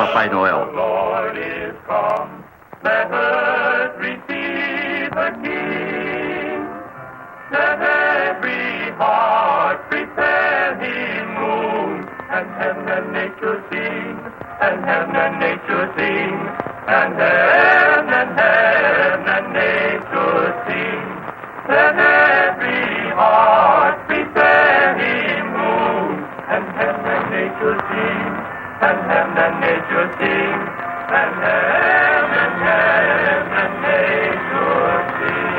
Papai Noel. Lord is come, let earth receive the King. Let every heart prepare him room, and heaven and nature sing, and heaven and nature sing, and heaven and nature sing. Let every heart prepare him room, and heaven and nature sing, and heaven and nature sing, and heaven and nature sing.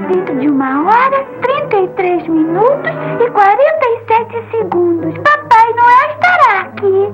Dentro de 1h, 33 minutos e 47 segundos. Papai Noel estará aqui.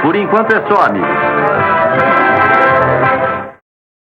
Por enquanto é só, amigos.